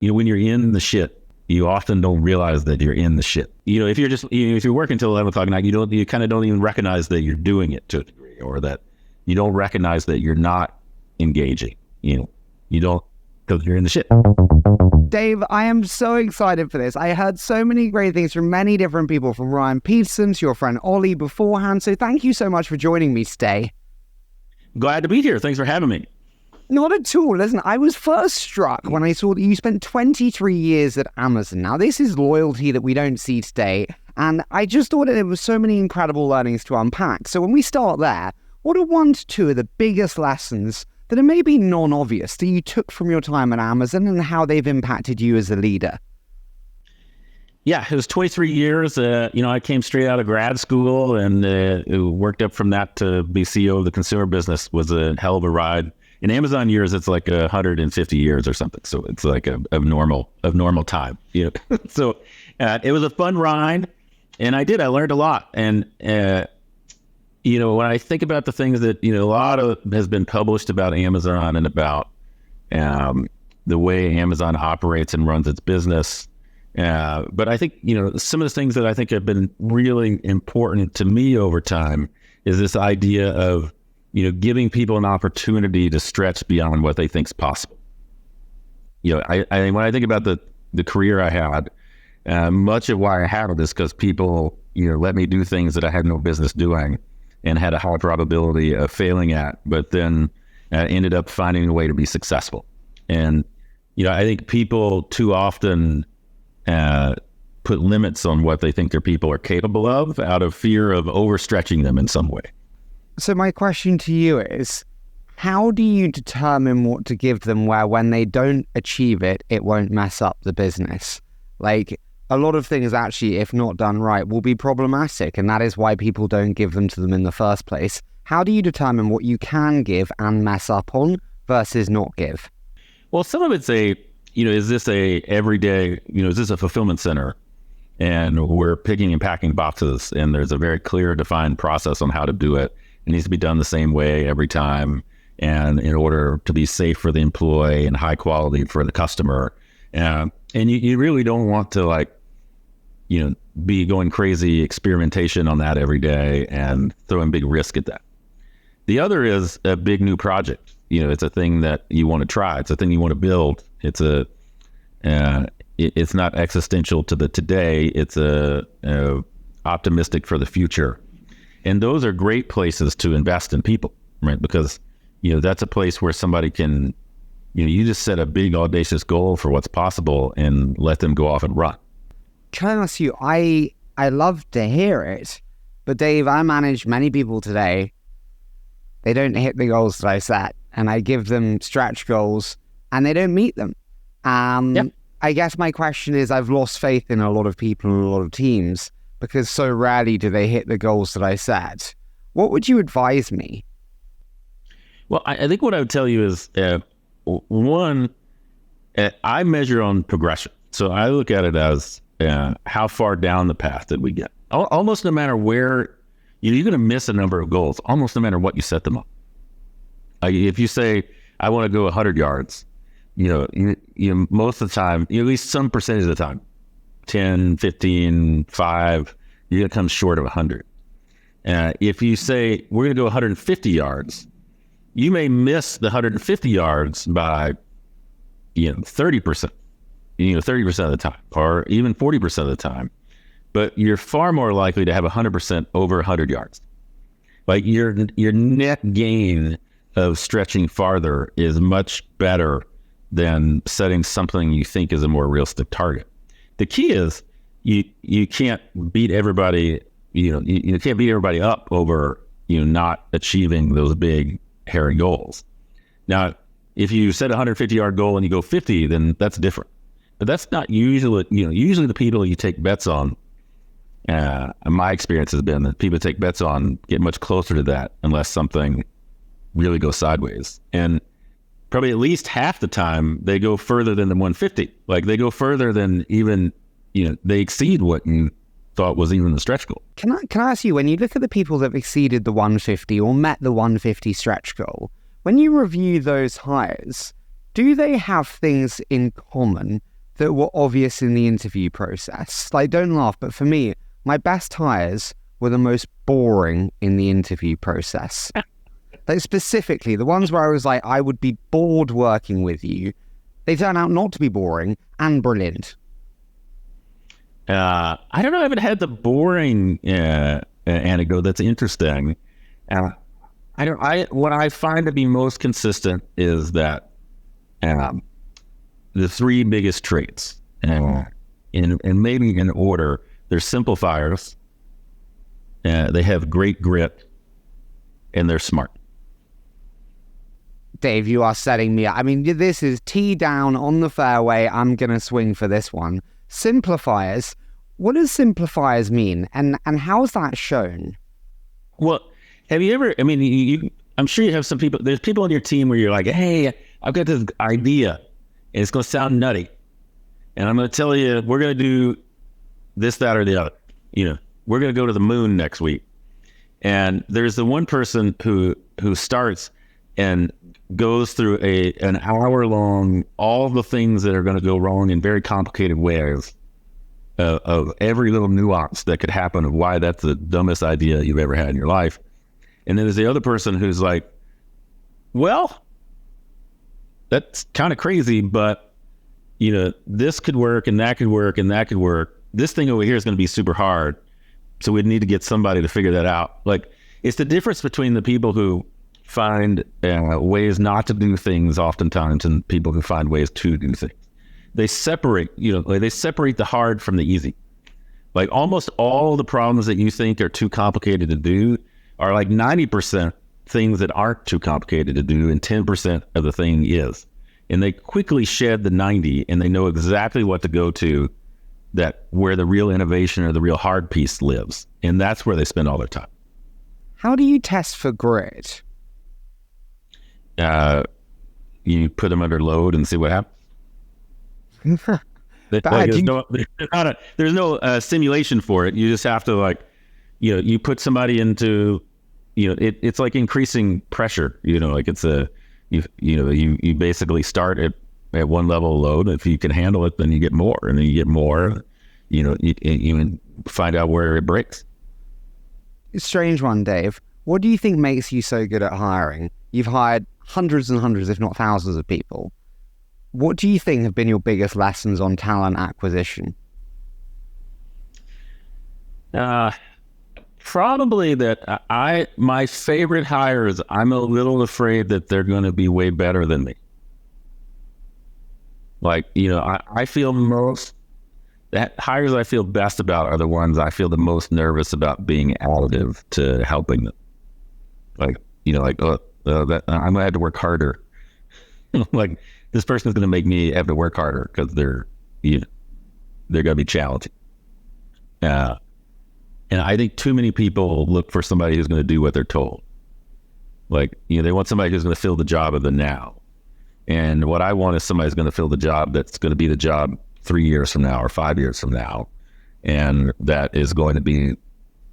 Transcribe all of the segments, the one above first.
when you're in the shit, you often don't realize that you're in the shit. If you're just, if you're working till 11 o'clock at night, you kind of don't even recognize that you're doing it to a degree, or that you don't recognize that you're not engaging. You don't, because you're in the shit. Dave, I am so excited for this. I heard so many great things from many different people, from Ryan Peterson to your friend Ollie beforehand. So thank you so much for joining me today. Glad to be here. Thanks for having me. Not at all. Listen, I was first struck when I saw that you spent 23 years at Amazon. Now, this is loyalty that we don't see today. And I just thought there was so many incredible learnings to unpack. So when we start there, what are 1 to 2 of the biggest lessons that are maybe non-obvious that you took from your time at Amazon and how they've impacted you as a leader? Yeah, it was 23 years. I came straight out of grad school and worked up from that to be CEO of the consumer business. Was a hell of a ride. In Amazon years, it's like 150 years or something. So it's like a normal time. So it was a fun ride, and I learned a lot. And when I think about the things that a lot of has been published about Amazon and about the way Amazon operates and runs its business. But I think, some of the things that I think have been really important to me over time is this idea of, giving people an opportunity to stretch beyond what they think is possible. When I think about the career I had, much of why I had it is because people, let me do things that I had no business doing and had a high probability of failing at, but then ended up finding a way to be successful. And, I think people too often put limits on what they think their people are capable of out of fear of overstretching them in some way. So my question to you is, how do you determine what to give them where when they don't achieve it, it won't mess up the business? Like, a lot of things actually, if not done right, will be problematic, and that is why people don't give them to them in the first place. How do you determine what you can give and mess up on versus not give? Well, some of it's is this a everyday, is this a fulfillment center? And we're picking and packing boxes, and there's a very clear, defined process on how to do it. It needs to be done the same way every time, and in order to be safe for the employee and high quality for the customer. And you really don't want to be going crazy experimentation on that every day and throwing big risk at that. The other is a big new project. It's a thing that you want to try. It's a thing you want to build. It's it's not existential to the today. It's optimistic for the future. And those are great places to invest in people, right? Because, that's a place where somebody can, you just set a big audacious goal for what's possible and let them go off and run. Can I ask you, I love to hear it, but Dave, I manage many people today. They don't hit the goals that I set, and I give them stretch goals and they don't meet them. Yep. I guess my question is, I've lost faith in a lot of people and a lot of teams because so rarely do they hit the goals that I set. What would you advise me? Well, I think what I would tell you is, one, I measure on progression. So I look at it as how far down the path did we get? Almost no matter where, you're going to miss a number of goals, almost no matter what you set them up. If you say, I want to go 100 yards, most of the time, at least some percentage of the time, 10, 15, 5, you're going to come short of 100. If you say, we're going to go 150 yards, you may miss the 150 yards by, 30%, 30% of the time, or even 40% of the time. But you're far more likely to have 100% over 100 yards. Like your net gain of stretching farther is much better than setting something you think is a more realistic target. The key is you can't beat everybody, you can't beat everybody up over, not achieving those big, hairy goals. Now, if you set a 150-yard goal and you go 50, then that's different. But that's not usually, usually the people you take bets on, my experience has been that people take bets on get much closer to that unless something really goes sideways. And probably at least half the time they go further than the 150. Like they go further than even, they exceed what you thought was even the stretch goal. Can I ask you, when you look at the people that have exceeded the 150 or met the 150 stretch goal, when you review those hires, do they have things in common that were obvious in the interview process? Like, don't laugh, but for me, my best hires were the most boring in the interview process. Like, specifically, the ones where I was like, I would be bored working with you, they turn out not to be boring and brilliant. I don't know. I haven't had the boring anecdote. That's interesting. What I find to be most consistent is that the three biggest traits, and maybe in order, they're simplifiers, they have great grit, and they're smart. Dave, you are setting me up. I mean, this is tee down on the fairway. I'm going to swing for this one. Simplifiers. What does simplifiers mean? And how's that shown? Well, have you ever, I mean, I'm sure you have some people, there's people on your team where you're like, hey, I've got this idea and it's going to sound nutty. And I'm going to tell you, we're going to do this, that, or the other. We're going to go to the moon next week. And there's the one person who starts and goes through an hour long, all the things that are going to go wrong in very complicated ways of every little nuance that could happen of why that's the dumbest idea you've ever had in your life. And then there's the other person who's like, well, that's kind of crazy, but this could work and that could work and that could work. This thing over here is going to be super hard. So we'd need to get somebody to figure that out. Like, it's the difference between the people who find ways not to do things oftentimes and people who find ways to do things. They separate, they separate the hard from the easy. Like, almost all the problems that you think are too complicated to do are like 90% things that aren't too complicated to do, and 10% of the thing is. And they quickly shed the 90, and they know exactly what to go to, that where the real innovation or the real hard piece lives. And that's where they spend all their time. How do you test for grit? You put them under load and see what happens. There's no simulation for it. You just have to you put somebody into, it's like increasing pressure. It's you basically start at one level of load. If you can handle it, then you get more, and then you get more. You find out where it breaks. It's a strange one, Dave. What do you think makes you so good at hiring? You've hired hundreds and hundreds, if not thousands, of people. What do you think have been your biggest lessons on talent acquisition? Probably that my favorite hires, I'm a little afraid that they're going to be way better than me. I feel hires I feel best about are the ones I feel the most nervous about being additive to helping them. I'm going to have to work harder. Like, this person's going to make me have to work harder because they're going to be challenging. And I think too many people look for somebody who's going to do what they're told. They want somebody who's going to fill the job of the now. And what I want is somebody who's going to fill the job that's going to be the job 3 years from now or 5 years from now. And that is going to be,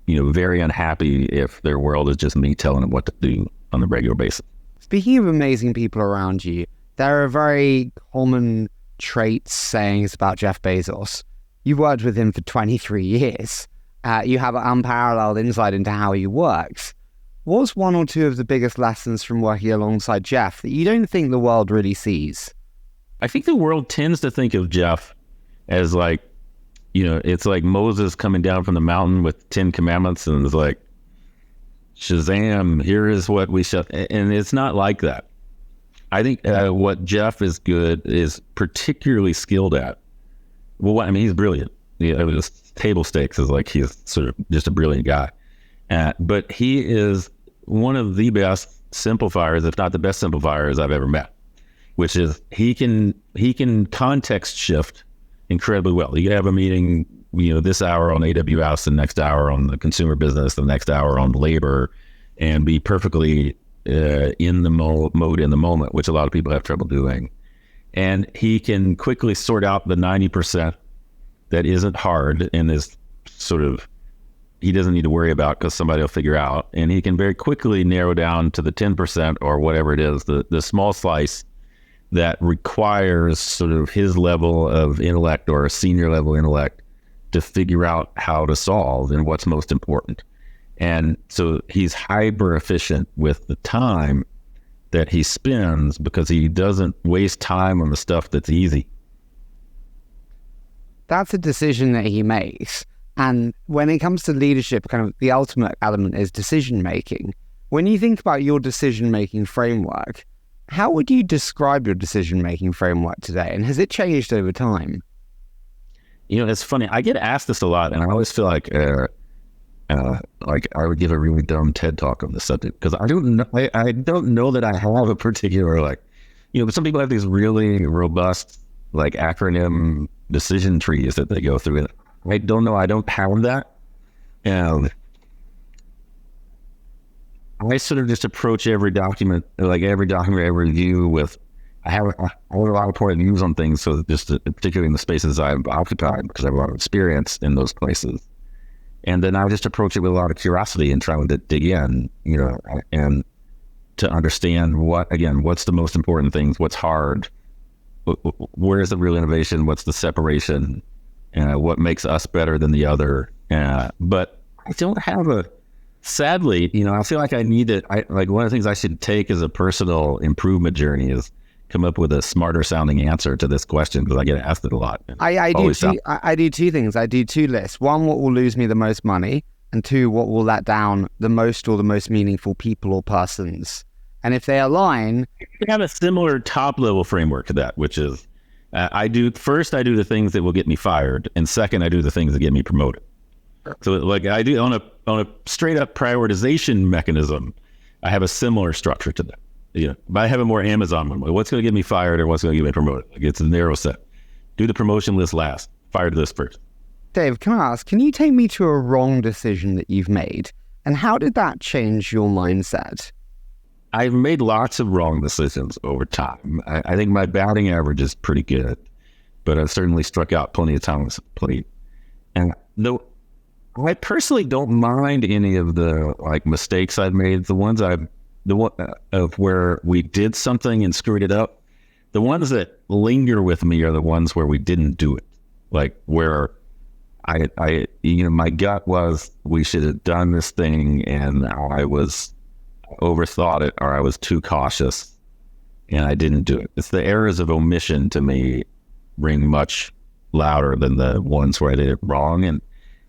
very unhappy if their world is just me telling them what to do on a regular basis. Speaking of amazing people around you, there are very common traits, sayings about Jeff Bezos. You've worked with him for 23 years. You have an unparalleled insight into how he works. What's one or two of the biggest lessons from working alongside Jeff that you don't think the world really sees? I think the world tends to think of Jeff as it's like Moses coming down from the mountain with 10 commandments and it's like, Shazam, here is what we shall, and it's not like that. I think what Jeff is particularly skilled at, he's brilliant. It was table stakes is like he's sort of just a brilliant guy. But he is one of the best simplifiers, if not the best simplifiers I've ever met, which is he can context shift incredibly well. You can have a meeting, this hour on AWS, the next hour on the consumer business, the next hour on labor, and be perfectly in the mode in the moment, which a lot of people have trouble doing. And he can quickly sort out the 90% that isn't hard and is sort of, he doesn't need to worry about because somebody will figure out. And he can very quickly narrow down to the 10% or whatever it is, the small slice that requires sort of his level of intellect or a senior level intellect to figure out how to solve and what's most important. And so he's hyper efficient with the time that he spends because he doesn't waste time on the stuff that's easy. That's a decision that he makes. And when it comes to leadership, kind of the ultimate element is decision making. When you think about your decision making framework, how would you describe your decision making framework today? And has it changed over time? You know, it's funny. I get asked this a lot, and I always feel like I would give a really dumb TED talk on this subject because I don't know. I don't know that I have a particular but some people have these really robust acronym decision trees that they go through. And I don't know. I don't have that. And I sort of just approach every document, I review with, I have a lot of point of views on things. So just particularly in the spaces I've occupied, because I have a lot of experience in those places. And then I just approach it with a lot of curiosity and trying to dig in, and to understand what's the most important things, what's hard, where's the real innovation, what's the separation, what makes us better than the other. But I don't have sadly, I feel like I need to, one of the things I should take as a personal improvement journey is come up with a smarter sounding answer to this question, because I get asked it a lot. I do two things. I do two lists. One, what will lose me the most money, and two, what will let down the most or the most meaningful people or persons. And if they align, we have a similar top level framework to that, which is I do the things that will get me fired, and second, I do the things that get me promoted. So I do on a straight up prioritization mechanism, I have a similar structure to that. But I have a more Amazon one. What's going to get me fired or what's going to get me promoted? It's a narrow set. Do the promotion list last. Fire this first. Dave, can I ask, can you take me to a wrong decision that you've made? And how did that change your mindset? I've made lots of wrong decisions over time. I think my batting average is pretty good, but I've certainly struck out plenty of times. And though I personally don't mind any of the mistakes I've made, the one of where we did something and screwed it up. The ones that linger with me are the ones where we didn't do it. Where my gut was we should have done this thing and I overthought it, or I was too cautious and I didn't do it. It's the errors of omission to me ring much louder than the ones where I did it wrong. And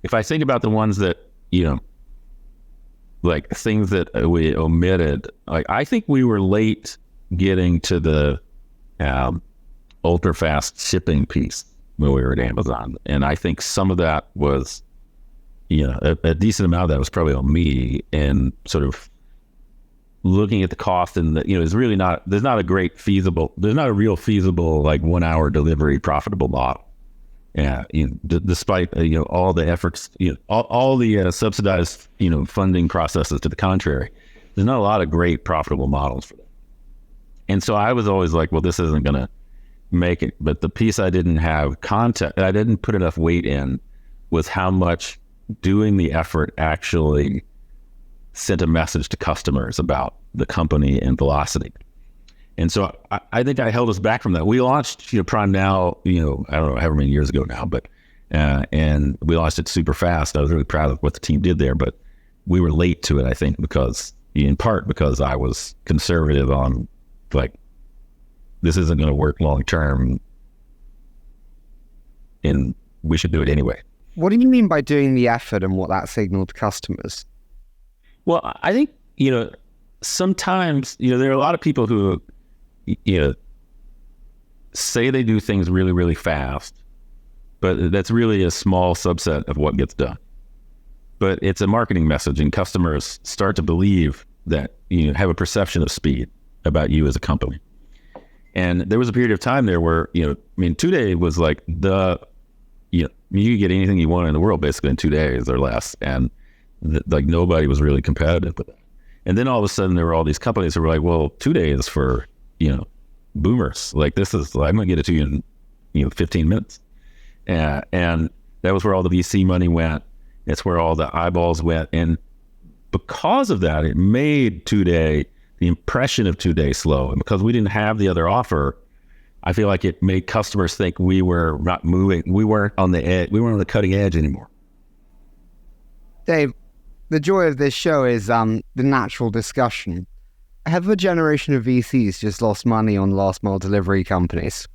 if I think about the ones that, things that we omitted, I think we were late getting to the ultra fast shipping piece when we were at Amazon. And I think some of that was, a decent amount of that was probably on me, and sort of looking at the cost, and it's really there's not a real feasible 1 hour delivery profitable model. Yeah, despite all the efforts, all the subsidized funding processes to the contrary, there's not a lot of great profitable models for that. And so I was always like, well, this isn't going to make it. But the piece I didn't have context, I didn't put enough weight in, was how much doing the effort actually sent a message to customers about the company and velocity. And so I think I held us back from that. We launched Prime Now, I don't know, however many years ago now, but and we launched it super fast. I was really proud of what the team did there, but we were late to it, I think, in part because I was conservative on this isn't going to work long term, and we should do it anyway. What do you mean by doing the effort and what that signaled to customers? Well, I think, sometimes, there are a lot of people who, say they do things really, really fast, but that's really a small subset of what gets done. But it's a marketing message, and customers start to believe that have a perception of speed about you as a company. And there was a period of time there where, 2-day was you could get anything you wanted in the world basically in 2 days or less. And nobody was really competitive with that. And then all of a sudden there were all these companies who were like, well, 2-day is for, boomers. This is, I'm going to get it to you in, 15 minutes. And that was where all the VC money went. It's where all the eyeballs went. And because of that, it made 2-day, the impression of 2-day slow. And because we didn't have the other offer, I feel like it made customers think we were not moving. We weren't on the edge. We weren't on the cutting edge anymore. Dave, the joy of this show is the natural discussion. Have a generation of VCs just lost money on last mile delivery companies?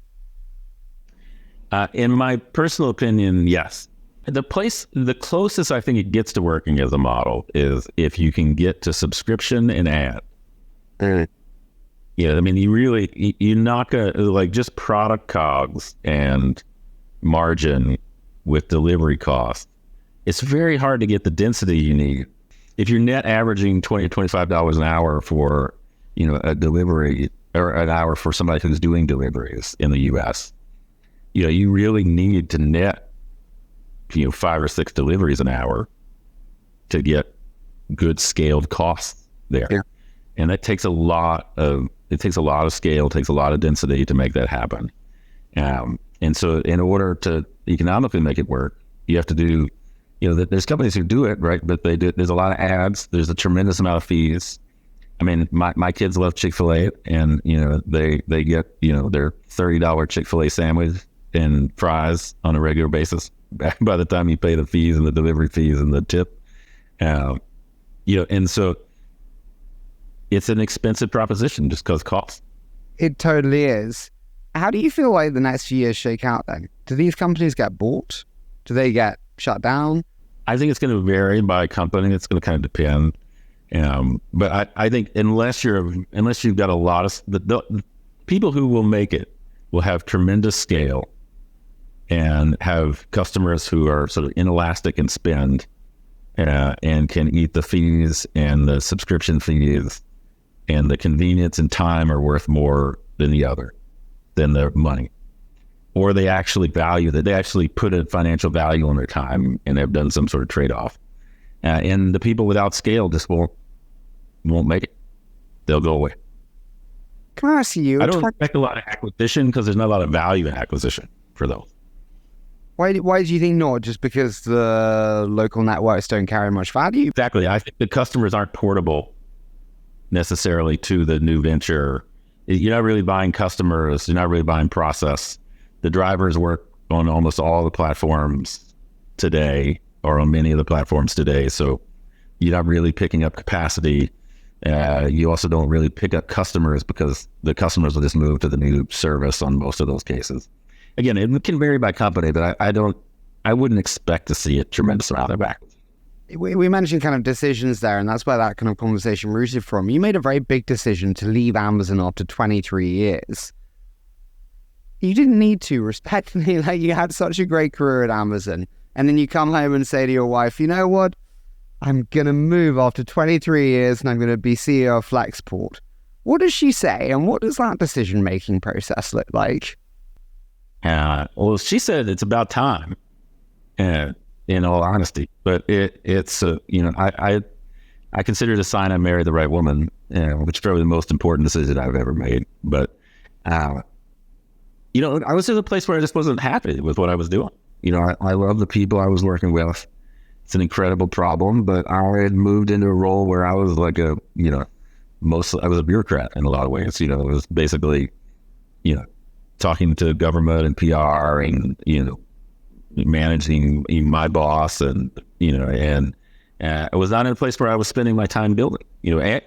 In my personal opinion, yes. The closest I think it gets to working as a model is if you can get to subscription and ad. Yeah, I mean, you knock just product COGS and margin with delivery costs. It's very hard to get the density you need. If you're net averaging $20 or $25 an hour for, a delivery, or an hour for somebody who's doing deliveries in the U.S., you really need to net 5 or 6 deliveries an hour to get good scaled costs there. Yeah. And that takes a lot of scale, takes a lot of density to make that happen. And so in order to economically make it work, you have to do, there's companies who do it, right? But there's a lot of ads. There's a tremendous amount of fees. I mean, my kids love Chick-fil-A, and, they get, their $30 Chick-fil-A sandwich and fries on a regular basis by the time you pay the fees and the delivery fees and the tip. And so it's an expensive proposition just because cost. It totally is. How do you feel like the next few years shake out then? Do these companies get bought? Do they get shut down? I think it's going to vary by company. It's going to kind of depend. But I think unless you've got a lot of the people who will make it will have tremendous scale and have customers who are sort of inelastic in spend and can eat the fees and the subscription fees, and the convenience and time are worth more than the money. Or they actually value that. They actually put a financial value on their time and have done some sort of trade-off. And the people without scale just won't make it. They'll go away. Can I ask you? I don't expect a lot of acquisition because there's not a lot of value in acquisition for those. Why do you think not? Just because the local networks don't carry much value? Exactly. I think the customers aren't portable necessarily to the new venture. You're not really buying customers. You're not really buying process. The drivers work on almost all the platforms today, or on many of the platforms today. So you're not really picking up capacity. You also don't really pick up customers because the customers will just move to the new service on most of those cases. Again, it can vary by company, but I wouldn't expect to see a tremendous amount of back. We mentioned kind of decisions there, and that's where that kind of conversation rooted from. You made a very big decision to leave Amazon after 23 years. You didn't need to, respectfully. Like, you had such a great career at Amazon, and then you come home and say to your wife, you know what? I'm going to move after 23 years and I'm going to be CEO of Flexport. What does she say, and what does that decision-making process look like? Well, she said it's about time, in all honesty. But it's I consider it a sign I married the right woman, which is probably the most important decision I've ever made. But, I was in a place where I just wasn't happy with what I was doing. I love the people I was working with. It's an incredible problem, but I had moved into a role where I was like I was a bureaucrat in a lot of ways. It was basically, talking to government and PR and, managing my boss and I was not in a place where I was spending my time building.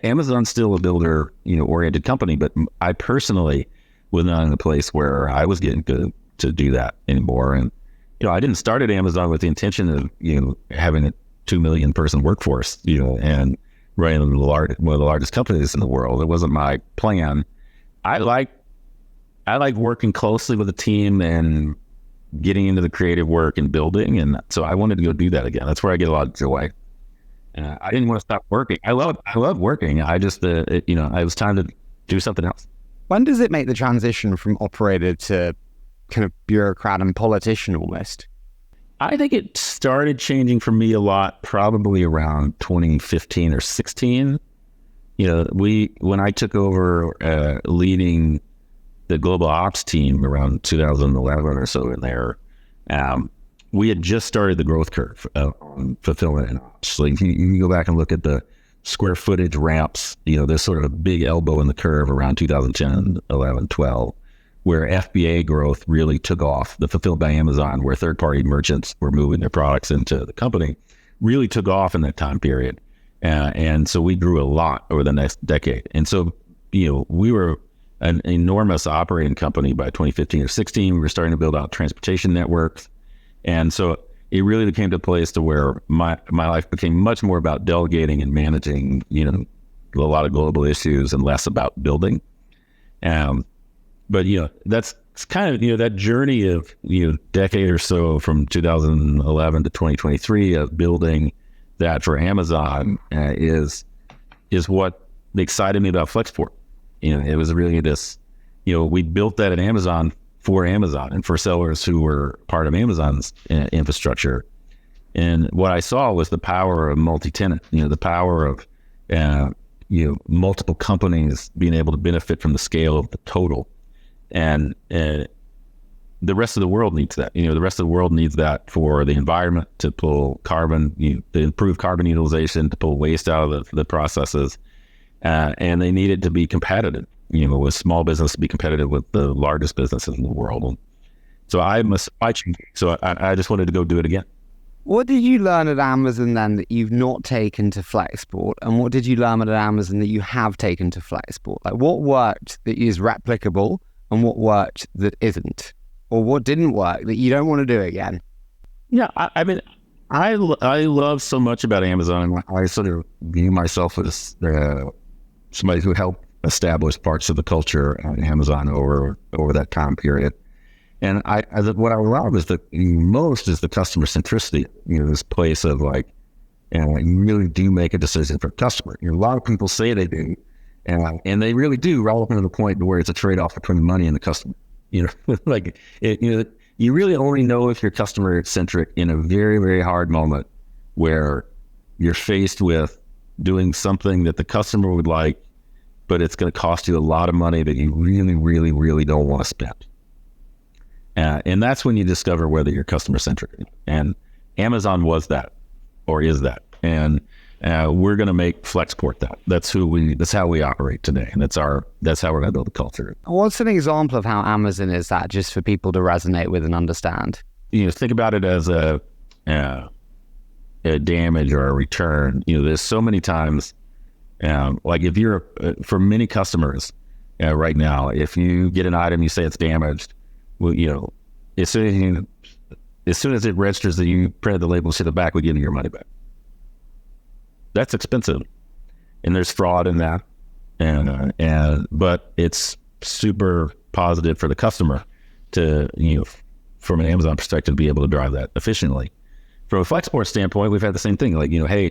Amazon's still a builder, oriented company, but I personally was not in a place where I was getting good to do that anymore. And, I didn't start at Amazon with the intention of, having a 2 million person workforce, and running one of the largest companies in the world. It wasn't my plan. I like working closely with a team and getting into the creative work and building. And so I wanted to go do that again. That's where I get a lot of joy. I didn't want to stop working. I love working. I just, it was time to do something else. When does it make the transition from operator to kind of bureaucrat and politician almost? I think it started changing for me a lot, probably around 2015 or 16. When I took over leading the global ops team around 2011 or so in there, we had just started the growth curve on fulfillment and ops. So you can go back and look at the square footage ramps. There's sort of a big elbow in the curve around 2010, 11, 12, where FBA growth really took off, the Fulfilled by Amazon, where third-party merchants were moving their products into the company, really took off in that time period. And so we grew a lot over the next decade. And so, we were an enormous operating company by 2015 or 16. We were starting to build out transportation networks. And so it really came to a place to where my life became much more about delegating and managing, a lot of global issues and less about building. But, that's kind of, that journey of, decade or so from 2011 to 2023 of building that for Amazon is what excited me about Flexport. It was really this, we built that at Amazon for Amazon and for sellers who were part of Amazon's infrastructure. And what I saw was the power of multi-tenant, the power of, multiple companies being able to benefit from the scale of the total. And the rest of the world needs that. The rest of the world needs that for the environment, to pull carbon, to improve carbon utilization, to pull waste out of the processes. And they need it to be competitive, with small business to be competitive with the largest businesses in the world. And so I'm a supply chain geek, so I just wanted to go do it again. What did you learn at Amazon then that you've not taken to Flexport? And what did you learn at Amazon that you have taken to Flexport? Like, what worked that is replicable and what worked that isn't? Or what didn't work that you don't want to do again? Yeah, I mean, I love so much about Amazon. I sort of view myself as somebody who helped establish parts of the culture at Amazon over that time period. And what I love is the customer centricity. This place of like, you really do make a decision for the customer. A lot of people say they do, and they really do, right up to the point where it's a trade-off between money and the customer. Like you really only know if you're customer centric in a very, very hard moment where you're faced with doing something that the customer would like, but it's going to cost you a lot of money that you really, really, really don't want to spend. And that's when you discover whether you're customer centric. And Amazon was that, or is that. And we're going to make Flexport that. That's how we operate today. And that's how we're going to build the culture. What's an example of how Amazon is that, just for people to resonate with and understand? Think about it as a damage or a return. There's so many times, like if you're, for many customers right now, if you get an item, you say it's damaged, well, as soon as it registers that you printed the labels to the back, we give you your money back. That's expensive, and there's fraud in that, but it's super positive for the customer to, from an Amazon perspective, to be able to drive that efficiently. From a Flexport standpoint, we've had the same thing. Like, hey,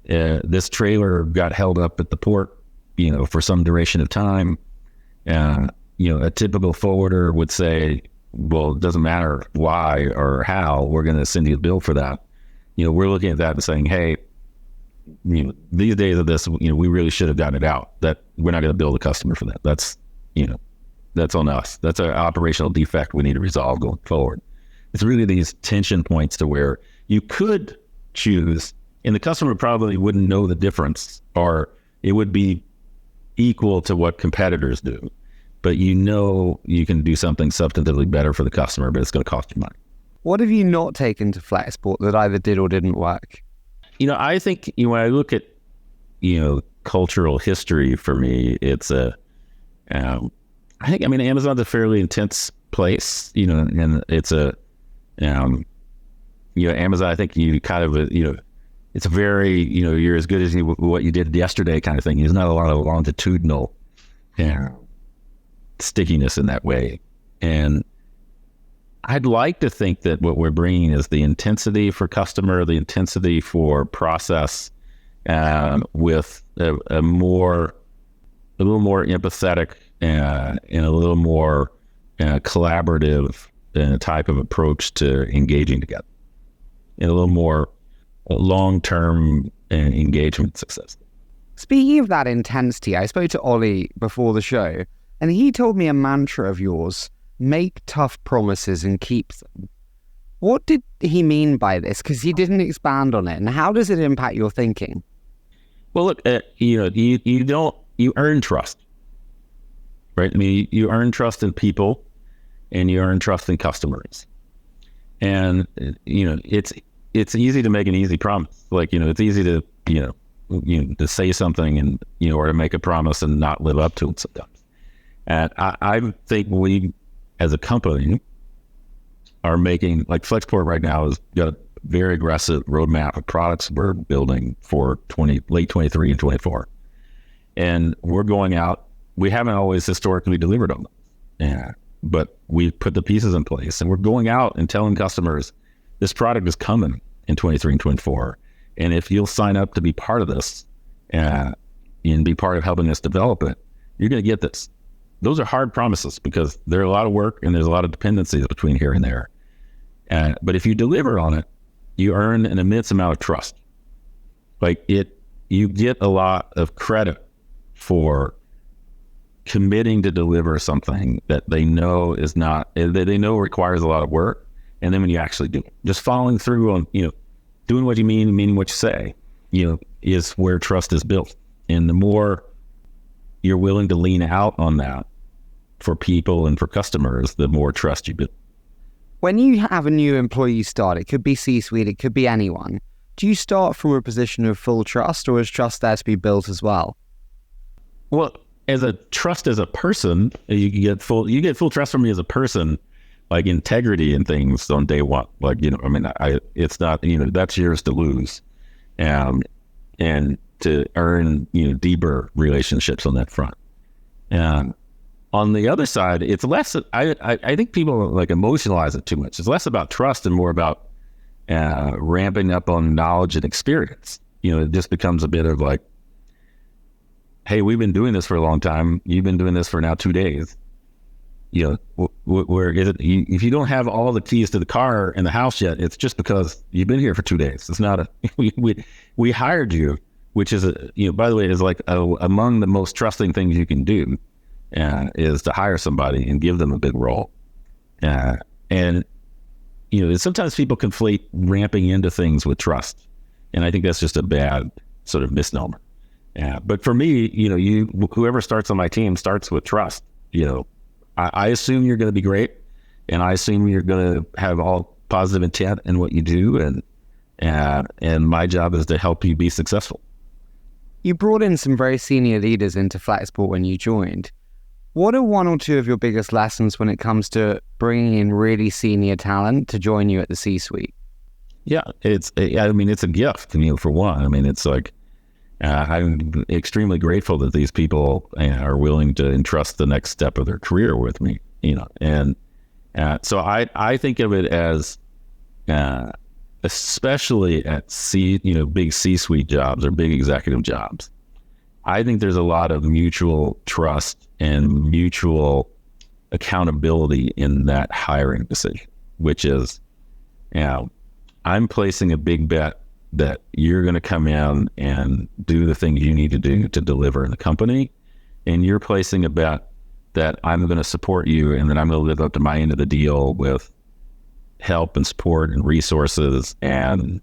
this trailer got held up at the port, for some duration of time. A typical forwarder would say, well, it doesn't matter why or how, we're going to send you a bill for that. We're looking at that and saying, hey, these days of this, we really should have gotten it out. That we're not going to bill the customer for that. That's on us. That's an operational defect we need to resolve going forward. It's really these tension points to where you could choose, and the customer probably wouldn't know the difference, or it would be equal to what competitors do. But you can do something substantively better for the customer, but it's going to cost you money. What have you not taken to Flexport that either did or didn't work? I think when I look at, cultural history for me, it's Amazon's a fairly intense place, and it's Amazon, I think you kind of, it's a very, you're as good as what you did yesterday kind of thing. There's not a lot of longitudinal stickiness in that way. And I'd like to think that what we're bringing is the intensity for customer, the intensity for process, with a little more empathetic and a little more collaborative type of approach to engaging together, and a little more long-term engagement success. Speaking of that intensity, I spoke to Ollie before the show, and he told me a mantra of yours: make tough promises and keep them. What did he mean by this? Because he didn't expand on it. And how does it impact your thinking? Well, look, you earn trust, right? You earn trust in people, and you earn trust in customers. And, it's easy to make an easy promise. Like, it's easy to, to say something and, or to make a promise and not live up to it sometimes. And I think we, as a company, are making, like Flexport right now has got a very aggressive roadmap of products we're building for late 23 and 24. And we're going out, we haven't always historically delivered on them. Yeah. But we put the pieces in place, and we're going out and telling customers this product is coming in 23 and 24. And if you'll sign up to be part of this and be part of helping us develop it, you're going to get this. Those are hard promises because there's a lot of work and there's a lot of dependencies between here and there. But if you deliver on it, you earn an immense amount of trust. You get a lot of credit for committing to deliver something that they know requires a lot of work. And then when you actually do it, just following through on, doing what you mean, meaning what you say, is where trust is built. And the more you're willing to lean out on that for people and for customers, the more trust you build. When you have a new employee start, it could be C-suite, it could be anyone. Do you start from a position of full trust, or is trust there to be built as well? Well, as a person, you get full trust from me as a person, like integrity and things on day one. It's not, that's yours to lose. And to earn, deeper relationships on that front. And on the other side, it's less, I think people like emotionalize it too much. It's less about trust and more about ramping up on knowledge and experience. It just becomes a bit of like, hey, we've been doing this for a long time. You've been doing this for now 2 days. Where is it? If you don't have all the keys to the car in the house yet, it's just because you've been here for 2 days. It's not we hired you, which is by the way, is like among the most trusting things you can do, is to hire somebody and give them a big role. And sometimes people conflate ramping into things with trust, and I think that's just a bad sort of misnomer. But for me, whoever starts on my team starts with trust. I assume you're going to be great, and I assume you're going to have all positive intent in what you do, and my job is to help you be successful. You brought in some very senior leaders into Flexport when you joined. What are one or two of your biggest lessons when it comes to bringing in really senior talent to join you at the C-suite? Yeah, it's a gift, for one. It's like, I'm extremely grateful that these people are willing to entrust the next step of their career with me, and so I think of it as, especially at big C-suite jobs or big executive jobs, I think there's a lot of mutual trust and mutual accountability in that hiring decision, which is, I'm placing a big bet that you're going to come in and do the things you need to do to deliver in the company. And you're placing a bet that I'm going to support you and that I'm going to live up to my end of the deal with help and support and resources and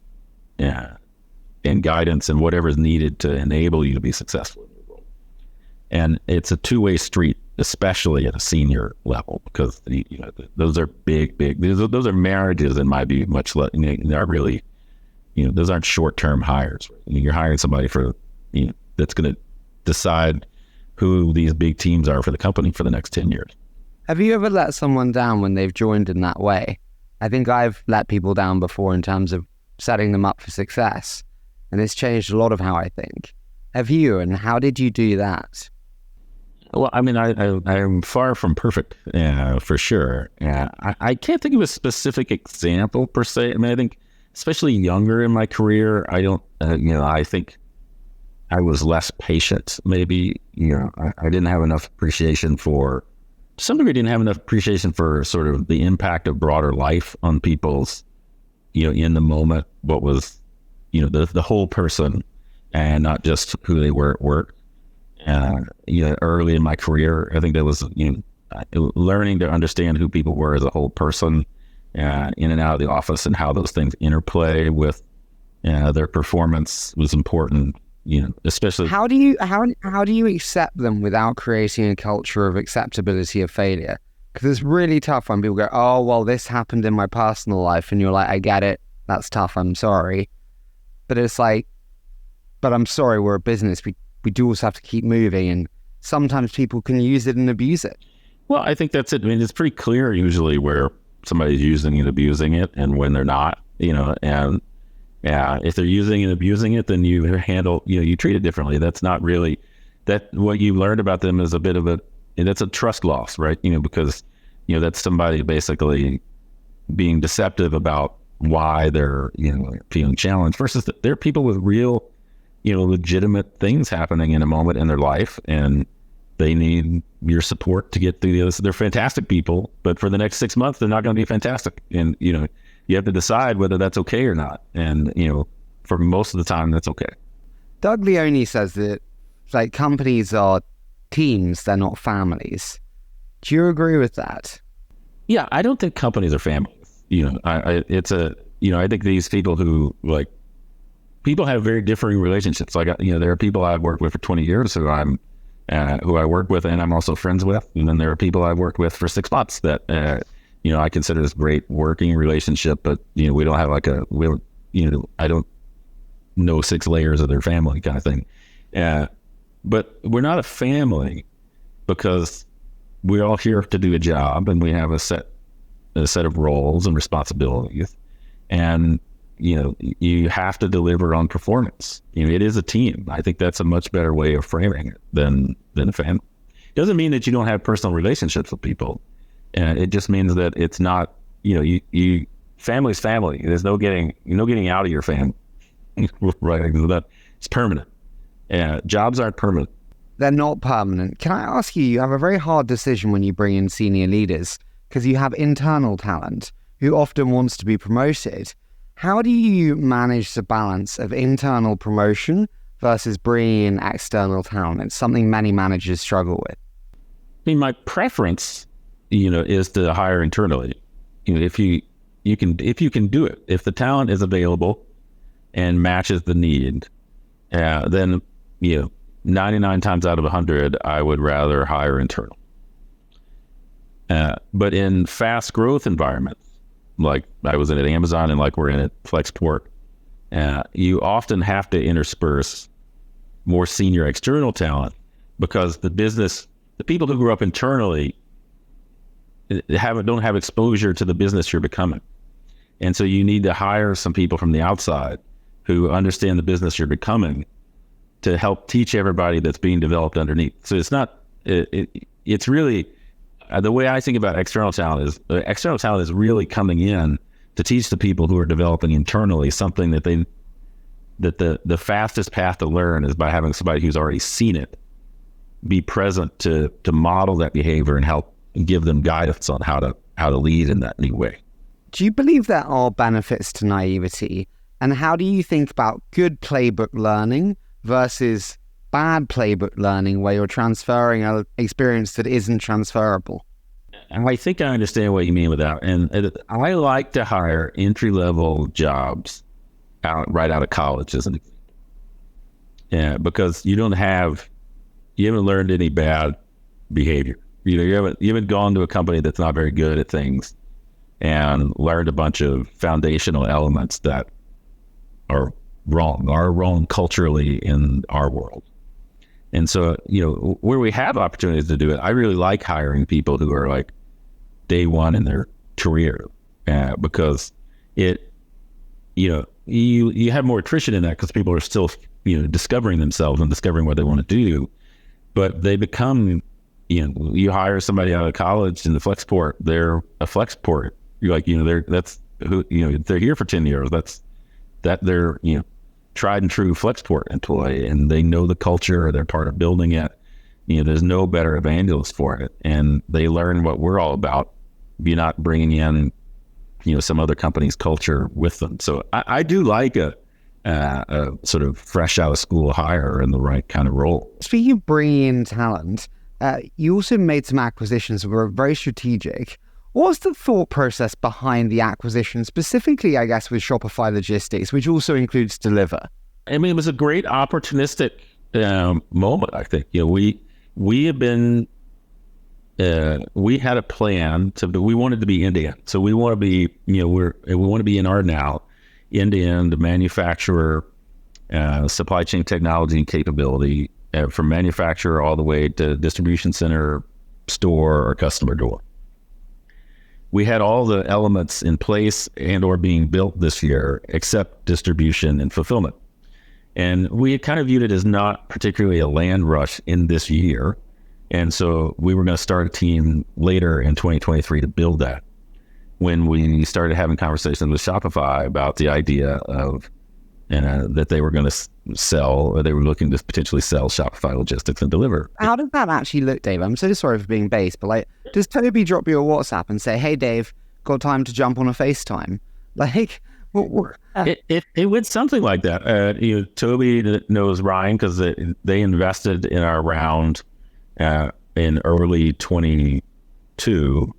guidance and whatever is needed to enable you to be successful in your role. And it's a two-way street, especially at a senior level, because those are big, those are marriages in my view, much less, they're really, those aren't short-term hires. You're hiring somebody for, that's going to decide who these big teams are for the company for the next 10 years. Have you ever let someone down when they've joined in that way? I think I've let people down before in terms of setting them up for success, and it's changed a lot of how I think. Have you, and how did you do that? Well, I'm far from perfect, for sure. I can't think of a specific example per se. I think, especially younger in my career, I don't, I think I was less patient, maybe. I didn't have enough appreciation to some degree, didn't have enough appreciation for sort of the impact of broader life on people's, in the moment, what was, the whole person and not just who they were at work. Early in my career, I think that was, learning to understand who people were as a whole person, in and out of the office, and how those things interplay with their performance was important. Especially how do you accept them without creating a culture of acceptability of failure? Because it's really tough when people go, oh, well, this happened in my personal life. And you're like, I get it. That's tough. I'm sorry. But it's like, but I'm sorry, we're a business. We do also have to keep moving. And sometimes people can use it and abuse it. Well, I think that's it. I mean, it's pretty clear usually where somebody's using and abusing it and when they're not, and if they're using and abusing it, then you handle, you treat it differently. That's not really what you learned about them is a bit of that's a trust loss, right? Because, that's somebody basically being deceptive about why they're, feeling challenged versus they're people with real, legitimate things happening in a moment in their life. And they need your support to get through this. They're fantastic people, but for the next 6 months, they're not going to be fantastic. And, you have to decide whether that's okay or not. And, for most of the time, that's okay. Doug Leone says that like companies are teams, they're not families. Do you agree with that? Yeah, I don't think companies are families. I think these people who people have very differing relationships. Like, there are people I've worked with for 20 years who I work with and I'm also friends with. And then there are people I've worked with for 6 months that, I consider this great working relationship, but, we don't have I don't know 6 layers of their family kind of thing. But we're not a family because we're all here to do a job and we have a set of roles and responsibilities. And, you have to deliver on performance. It is a team. I think that's a much better way of framing it than a family. It doesn't mean that you don't have personal relationships with people. It just means that it's not, family's family. There's no getting out of your family. Right. It's permanent. Jobs aren't permanent. They're not permanent. Can I ask you have a very hard decision when you bring in senior leaders because you have internal talent who often wants to be promoted. How do you manage the balance of internal promotion versus bringing in external talent? It's something many managers struggle with. I mean, my preference, is to hire internally. If you can do it, if the talent is available and matches the need, then 99 times out of 100, I would rather hire internal. But in fast growth environments, like I was in at Amazon and like we're in at Flexport, you often have to intersperse more senior external talent because the people who grew up internally don't have exposure to the business you're becoming. And so you need to hire some people from the outside who understand the business you're becoming to help teach everybody that's being developed underneath. So it's not, it's really, the way I think about external talent is really coming in to teach the people who are developing internally something that the fastest path to learn is by having somebody who's already seen it be present to model that behavior and help give them guidance on how to lead in that new way. Do you believe there are benefits to naivety? And how do you think about good playbook learning versus bad playbook learning where you're transferring an experience that isn't transferable? I think I understand what you mean with that. And I like to hire entry-level jobs right out of college, as an example. Yeah, because you haven't learned any bad behavior. You haven't gone to a company that's not very good at things and learned a bunch of foundational elements that are wrong culturally in our world. And so, where we have opportunities to do it, I really like hiring people who are like day one in their career, because you have more attrition in that because people are still, discovering themselves and discovering what they want to do, but they become, you hire somebody out of college in the Flexport, they're a Flexport. You're like, they're here for 10 years. They're, tried and true Flexport employee, and they know the culture, or they're part of building it. There's no better evangelist for it, and they learn what we're all about. You're not bringing in, some other company's culture with them. So I do like a sort of fresh out of school hire in the right kind of role. Speaking of bringing in talent, you also made some acquisitions that were very strategic. What was the thought process behind the acquisition, specifically, I guess, with Shopify Logistics, which also includes Deliver? I mean, it was a great opportunistic moment, I think. We have been we had a plan we wanted to be end-to-end. So we want to be, we want to be in our now end-to-end manufacturer, supply chain technology and capability, from manufacturer all the way to distribution center, store, or customer door. We had all the elements in place and or being built this year, except distribution and fulfillment. And we had kind of viewed it as not particularly a land rush in this year. And so we were going to start a team later in 2023 to build that. When we started having conversations with Shopify about the idea of that they were going to sell, or they were looking to potentially sell Shopify Logistics and Deliver. How did that actually look, Dave? I'm so sorry for being base, but like, does Toby drop you a WhatsApp and say, "Hey, Dave, got time to jump on a FaceTime"? Like, it went something like that. Toby knows Ryan because they invested in our round in early 22,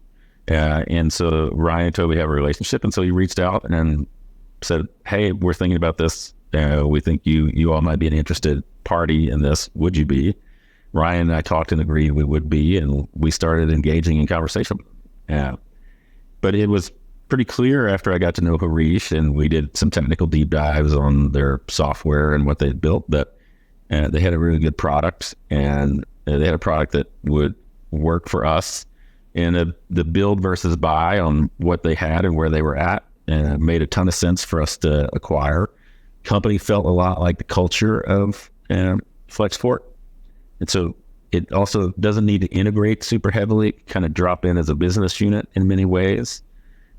and so Ryan and Toby have a relationship, and so he reached out and said, "Hey, we're thinking about this. We think you all might be an interested party in this. Would you be?" Ryan and I talked and agreed we would be, and we started engaging in conversation. But it was pretty clear after I got to know Harish and we did some technical deep dives on their software and what they'd built, that they had a really good product, and they had a product that would work for us. And the build versus buy on what they had and where they were at made a ton of sense for us to acquire. Company felt a lot like the culture of Flexport. And so it also doesn't need to integrate super heavily, kind of drop in as a business unit in many ways.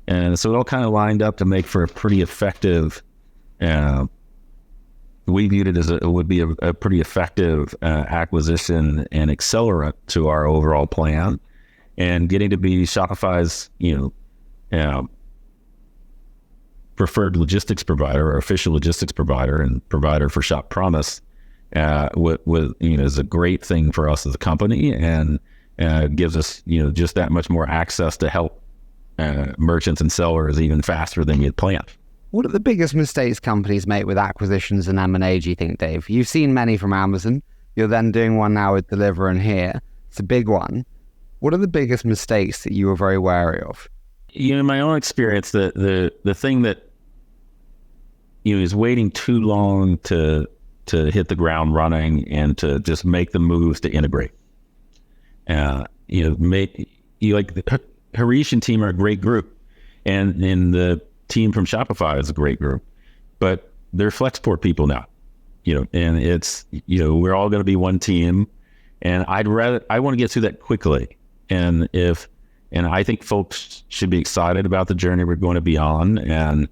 And so it all kind of lined up to make for a pretty effective, we viewed it as it would be a pretty effective acquisition and accelerant to our overall plan. And getting to be Shopify's, preferred logistics provider or official logistics provider and provider for Shop Promise, is a great thing for us as a company, and gives us, just that much more access to help merchants and sellers even faster than you'd planned. What are the biggest mistakes companies make with acquisitions and M&A, do you think, Dave? You've seen many from Amazon. You're then doing one now with Deliver and Here. It's a big one. What are the biggest mistakes that you were very wary of? In my own experience, the thing that is waiting too long to hit the ground running and to just make the moves to integrate. Harish and team are a great group, and the team from Shopify is a great group, but they're Flexport people now, and it's, we're all going to be one team, and I want to get through that quickly. And I think folks should be excited about the journey we're going to be on and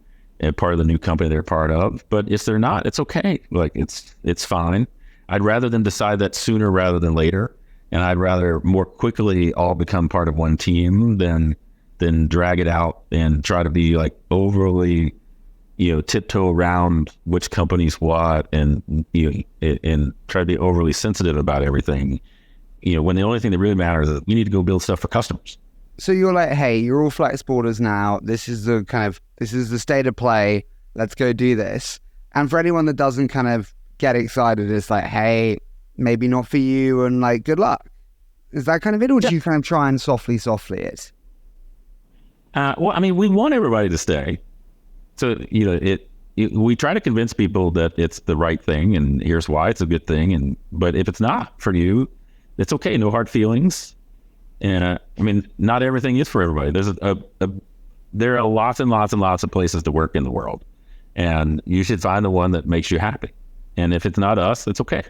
part of the new company they're part of. But if they're not, it's okay. Like, it's fine. I'd rather them decide that sooner rather than later. And I'd rather more quickly all become part of one team than drag it out and try to be like overly, tiptoe around which company's what, and try to be overly sensitive about everything. When the only thing that really matters is you need to go build stuff for customers. So you're like, hey, you're all Flexporters now. This is the state of play. Let's go do this. And for anyone that doesn't kind of get excited, it's like, hey, maybe not for you, and like, good luck. Is that kind of it, or do you kind of try and softly it? We want everybody to stay. So, we try to convince people that it's the right thing, and here's why it's a good thing. But if it's not for you, it's okay. No hard feelings. And not everything is for everybody. There are lots and lots and lots of places to work in the world, and you should find the one that makes you happy. And if it's not us, it's okay.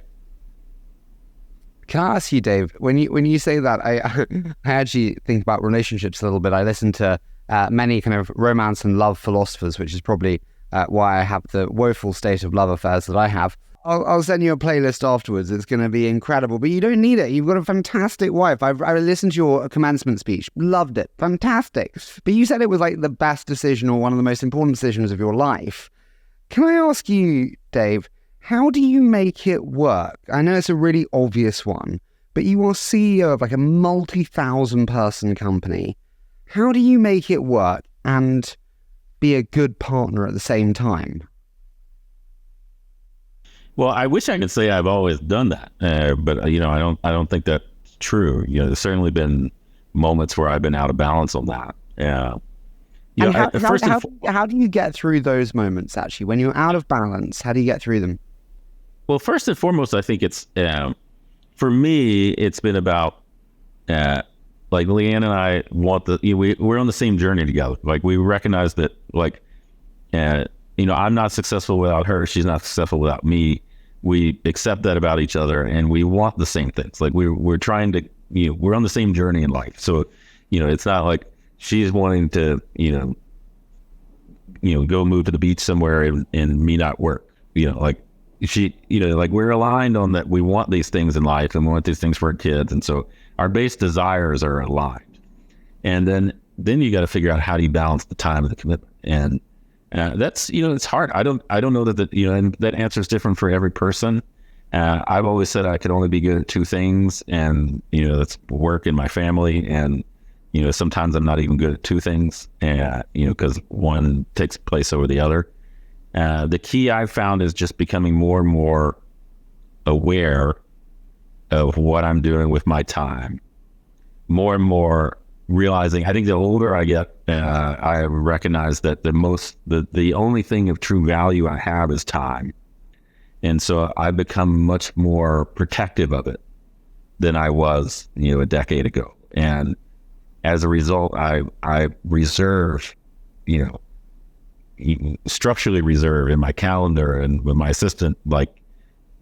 Can I ask you, Dave, when you say that, I actually think about relationships a little bit. I listen to many kind of romance and love philosophers, which is probably why I have the woeful state of love affairs that I have. I'll send you a playlist afterwards. It's going to be incredible, but you don't need it. You've got a fantastic wife. I listened to your commencement speech. Loved it. Fantastic. But you said it was like the best decision or one of the most important decisions of your life. Can I ask you, Dave, how do you make it work? I know it's a really obvious one, but you are CEO of like a multi-thousand person company. How do you make it work and be a good partner at the same time? Well, I wish I could say I've always done that, but I don't think that's true. There's certainly been moments where I've been out of balance on that. And how do you get through those moments, actually? When you're out of balance, how do you get through them? Well, first and foremost, I think it's, for me, it's been about, like Leanne and I we're on the same journey together. Like we recognize that, like, I'm not successful without her. She's not successful without me. We accept that about each other, and we want the same things. Like we're trying to, we're on the same journey in life. So, it's not like she's wanting to, go move to the beach somewhere and me not work. Like like we're aligned on that. We want these things in life, and we want these things for our kids, and so our base desires are aligned. And then you got to figure out how do you balance the time and the commitment. And that's, it's hard. I don't know that, and that answer is different for every person. I've always said I could only be good at two things, and, that's work and my family. And, sometimes I'm not even good at two things, because one takes place over the other. The key I've found is just becoming more and more aware of what I'm doing with my time, more and more realizing. I think the older I get, I recognize that the only thing of true value I have is time. And so I've become much more protective of it than I was, a decade ago. And as a result, I reserve, structurally reserve in my calendar and with my assistant, like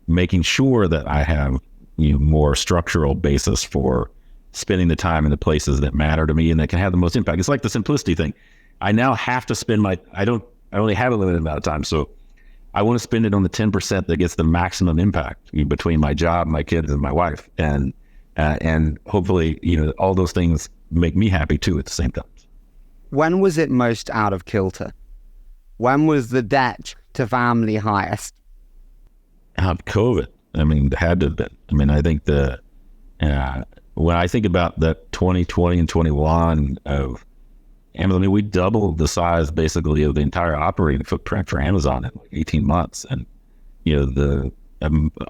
making sure that I have, more structural basis for spending the time in the places that matter to me and that can have the most impact. It's like the simplicity thing. I now have to spend I only have a limited amount of time. So I want to spend it on the 10% that gets the maximum impact between my job, my kids, and my wife. And hopefully, all those things make me happy too at the same time. When was it most out of kilter? When was the debt to family highest? COVID. I mean, it had to have been. I think when I think about the 2020 and 21 of Amazon, we doubled the size basically of the entire operating footprint for Amazon in like 18 months. And,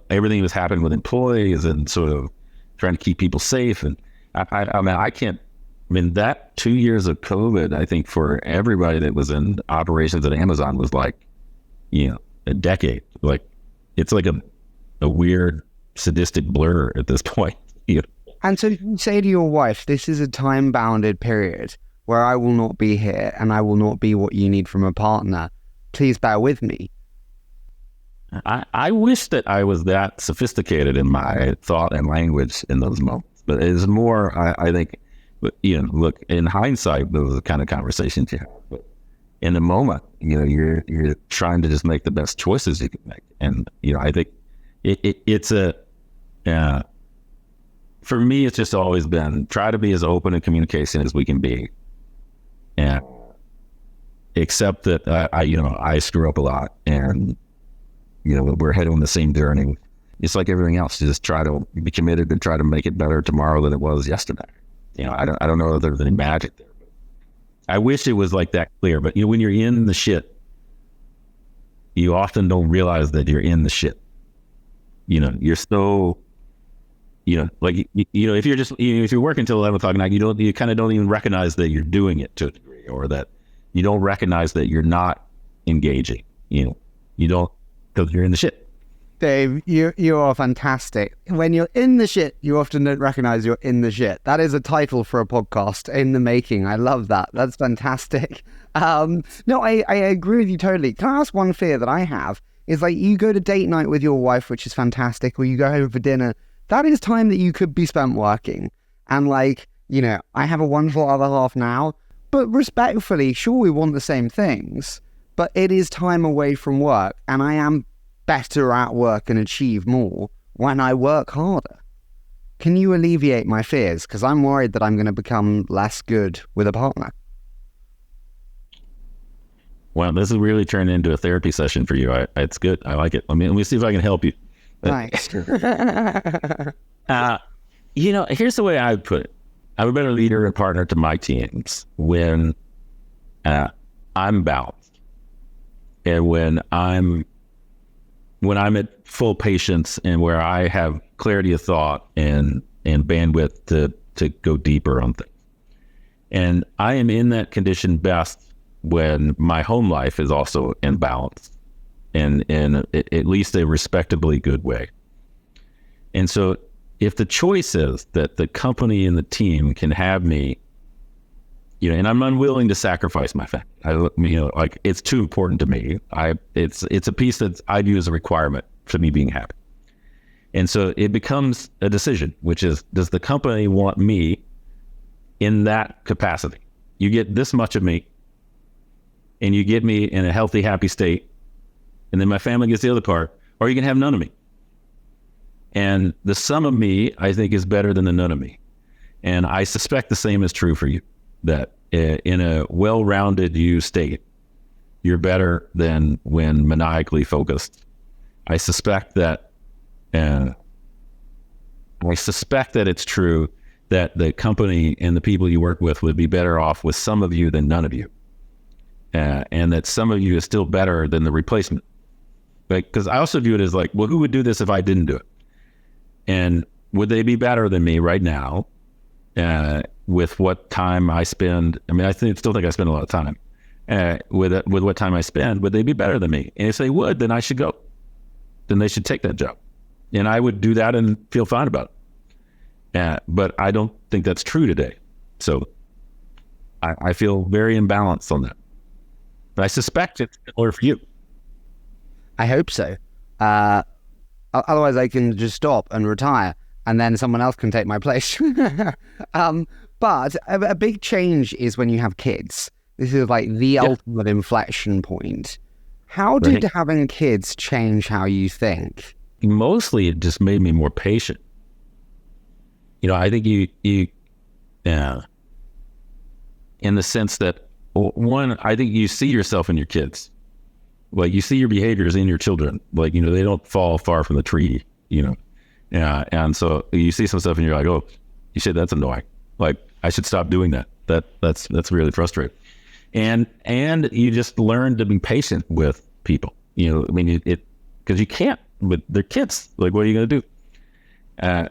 everything was happening with employees and sort of trying to keep people safe. And that 2 years of COVID, I think for everybody that was in operations at Amazon was like, a decade. Like, it's like a weird sadistic blur at this point. And so you say to your wife, this is a time-bounded period where I will not be here and I will not be what you need from a partner. Please bear with me. I wish that I was that sophisticated in my thought and language in those moments. But it's more, I think, look, in hindsight, those are the kind of conversations you have. But in the moment, you're trying to just make the best choices you can make. And, I think it's for me, it's just always been try to be as open in communication as we can be, and accept that I screw up a lot, and we're heading on the same journey. It's like everything else. You just try to be committed and try to make it better tomorrow than it was yesterday. I don't know if there's any magic there. But I wish it was like that clear. But when you're in the shit, you often don't realize that you're in the shit. You're so. If you're just, if you're working till 11 o'clock at night, you kind of don't even recognize that you're doing it to a degree, or that you don't recognize that you're not engaging. You don't, because you're in the shit. Dave, you are fantastic. When you're in the shit, you often don't recognize you're in the shit. That is a title for a podcast in the making. I love that. That's fantastic. No, I agree with you totally. Can I ask one fear that I have? Is like you go to date night with your wife, which is fantastic, or you go home for dinner. That is time that you could be spent working. And I have a wonderful other half now, but respectfully, sure, we want the same things, but it is time away from work. And I am better at work and achieve more when I work harder. Can you alleviate my fears? Because I'm worried that I'm going to become less good with a partner. Well, this has really turned into a therapy session for you. It's good. I like it. Let me see if I can help you. Nice. Here's the way I would put it. I'm a better leader and partner to my teams when I'm balanced, and when I'm at full patience, and where I have clarity of thought and bandwidth to go deeper on things. And I am in that condition best when my home life is also in balance and in at least a respectably good way. And so if the choice is that the company and the team can have me, and I'm unwilling to sacrifice my family, like it's too important to me. It's a piece that I view as a requirement for me being happy. And so it becomes a decision, which is, does the company want me in that capacity? You get this much of me, and you get me in a healthy, happy state, and then my family gets the other part, or you can have none of me. And the sum of me, I think, is better than the none of me. And I suspect the same is true for you, that in a well-rounded you state, you're better than when maniacally focused. I suspect that it's true that the company and the people you work with would be better off with some of you than none of you. And that some of you is still better than the replacement. Because I also view it as like, well, who would do this if I didn't do it? And would they be better than me right now with what time I spend? I mean, still think I spend a lot of time. With what time I spend, would they be better than me? And if they would, then I should go. Then they should take that job. And I would do that and feel fine about it. But I don't think that's true today. So I feel very imbalanced on that. But I suspect it's similar for you. I hope so. Otherwise, I can just stop and retire, and then someone else can take my place. But a big change is when you have kids. This is like the ultimate inflection point. How did having kids change how you think? Mostly, it just made me more patient. I think you in the sense that, one, I think you see yourself in your kids. Like, you see your behaviors in your children. Like, they don't fall far from the tree, and so you see some stuff and you're like, oh, you said that's annoying. Like, I should stop doing that. That's really frustrating. And you just learn to be patient with people. Because you can't with their kids. Like, what are you going to do?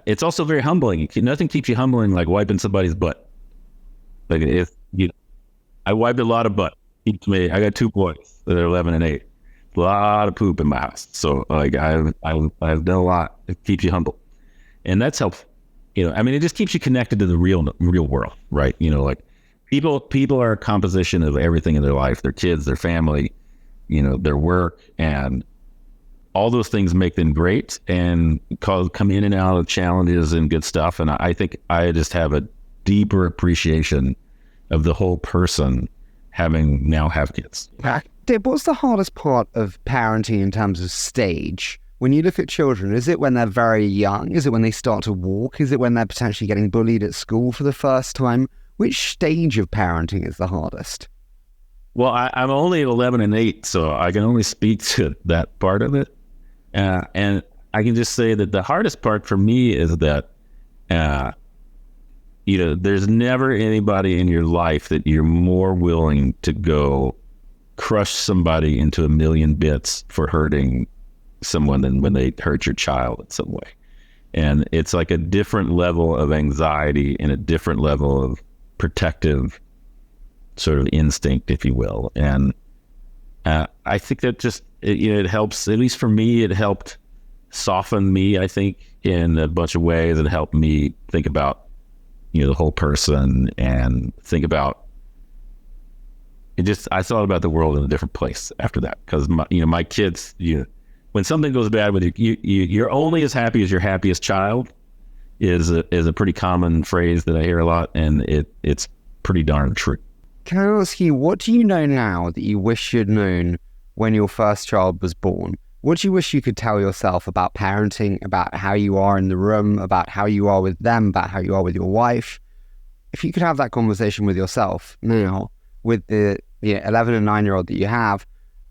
It's also very humbling. Nothing keeps you humbling like wiping somebody's butt. Like, I wiped a lot of butt. I got 2 boys that are 11 and 8. A lot of poop in my house. So like I've done a lot. It keeps you humble, and that's helpful. It just keeps you connected to the real world, right? Like people are a composition of everything in their life: their kids, their family, their work, and all those things make them great and come in and out of challenges and good stuff. And I think I just have a deeper appreciation of the whole person having kids. Dave, what's the hardest part of parenting in terms of stage? When you look at children, is it when they're very young? Is it when they start to walk? Is it when they're potentially getting bullied at school for the first time? Which stage of parenting is the hardest? Well, I'm only 11 and 8, so I can only speak to that part of it. And I can just say that the hardest part for me is that, there's never anybody in your life that you're more willing to go crush somebody into a million bits for hurting someone than when they hurt your child in some way. And it's like a different level of anxiety and a different level of protective sort of instinct, if you will. And I think that just, it helps, at least for me, it helped soften me, I think, in a bunch of ways. It helped me think about, the whole person and think about, I thought about the world in a different place after that, because my kids, when something goes bad with you, you're only as happy as your happiest child is a pretty common phrase that I hear a lot, and it's pretty darn true. Can I ask you, what do you know now that you wish you'd known when your first child was born? What do you wish you could tell yourself about parenting, about how you are in the room, about how you are with them, about how you are with your wife? If you could have that conversation with yourself now, with the 11 and 9-year-old that you have,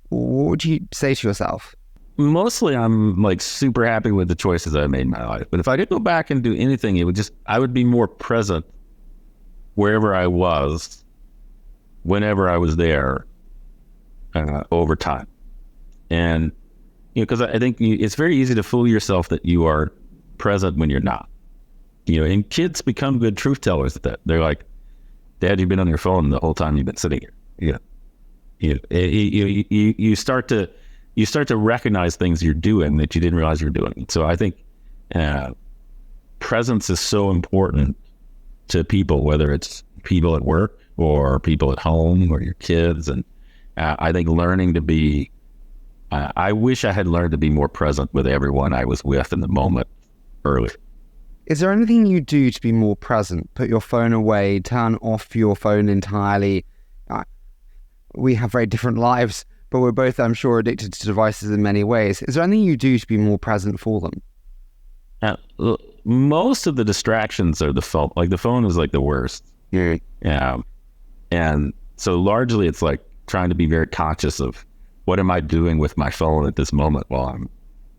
what would you say to yourself? Mostly I'm like super happy with the choices I made in my life. But if I could go back and do anything, I would be more present wherever I was, whenever I was there, over time. And, because I think it's very easy to fool yourself that you are present when you're not. And kids become good truth tellers at that. They're like, Dad, you've been on your phone the whole time you've been sitting here. You start to recognize things you're doing that you didn't realize you're doing. So I think presence is so important to people, whether it's people at work or people at home or your kids. And I think learning to be, I wish I had learned to be more present with everyone I was with in the moment earlier. Is there anything you do to be more present? Put your phone away, turn off your phone entirely. We have very different lives, but we're both, I'm sure, addicted to devices in many ways. Is there anything you do to be more present for them? Most of the distractions are the phone. Like the phone is like the worst. Yeah. And so largely it's like trying to be very conscious of what am I doing with my phone at this moment while I'm